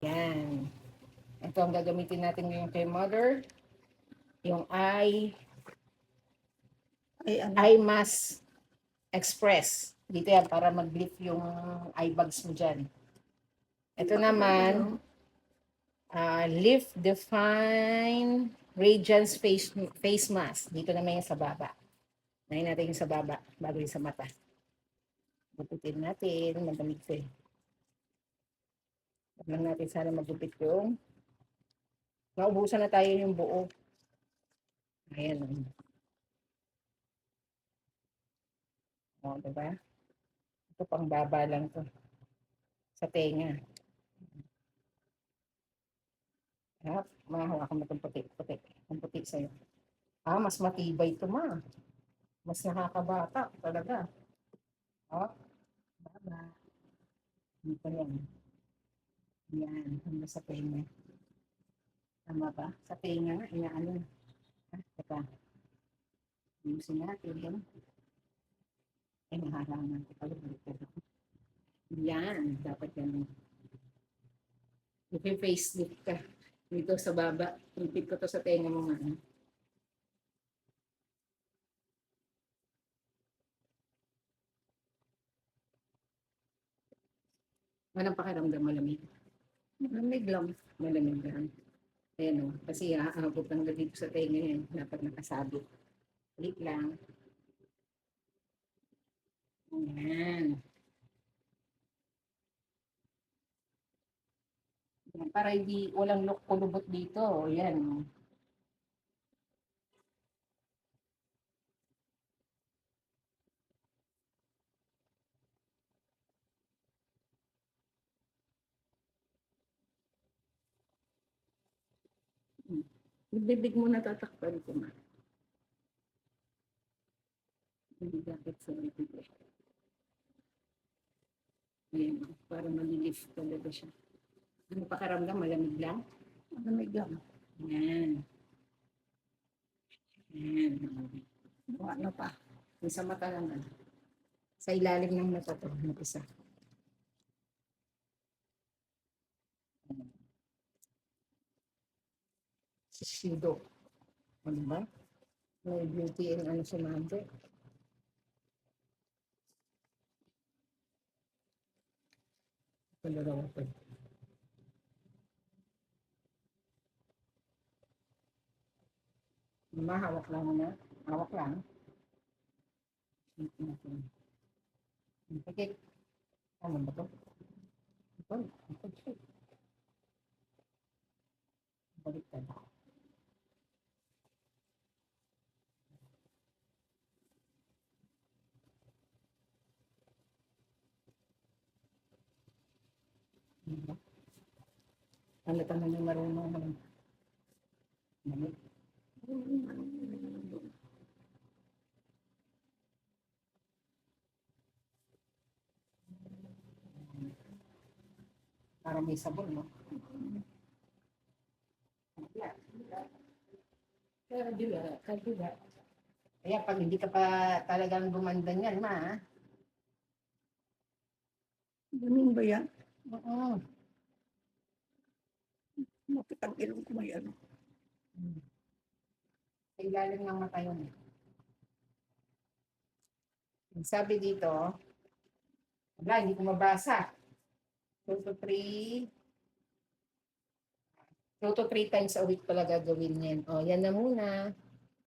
Yan. Ito ang gagamitin natin ngayon kay mother. Yung eye mask express. Dito yan para mag-lift yung eye bags mo dyan. Ito naman, Lift Define Radiance face mask. Dito naman yung sa baba. Nahin natin yung sa baba bago yung sa mata. Gupitin natin. Magamit ko eh. Huwag lang natin sana magupit yung naubusan na tayo yung buo. Ayan. O, diba? Ito pang baba lang to. Sa tenga. Ha? Mahahawakan mo itong puti-puti. Ang puti sa'yo. Mas matibay ito ma. Mas nakakabata talaga. O, baba. Dito yan. Yan. Hanggang sa tenga. Tama ba? Sa tenga nga. Inaano. Teka. Ayusin natin. Yan. Naharangan ko pala. Yan. Dapat yan. I-facelift ka. Dito sa baba. Ipit ko to sa tenga mo nga. Walang pakiramdam malamig. Malamig lang. Malamig lang. Ayan o. Kasi aabot lang dito sa tenga yan. Dapat nakasabit. Ulit lang. Ayan. Para hindi walang look kulubot dito. Ayan. Yung bibig mo natatakpan ko na. Hindi dapat sa bibig. Ayan. Para malilift talaga siya. Ano pakiramdam? Malamig lang? Malamig lang. Ayan. Ayan. Ano pa? Yung sa mata naman. Sa ilalim ng mata to. Mag-isa. Shido. Ano ba? May beauty and ano si Mante. Dalawa pa. Hawak lang na. Hawak lang. Okay. Ano ba to? Ito. Baliktad. Ano ka naman marunong ng manig? Para may sabon, no? Pero di ba? Kaya pag hindi ka pa talagang gumanda niyan, ma. Ganun ba yan? Oo. Bakit ang ilong ko may ano? Sa ilalim ng mata yun. Sabi dito, wala, hindi ko mabasa. 2 to 3 2 to 3 times a week pala gagawin yan. O, yan na muna.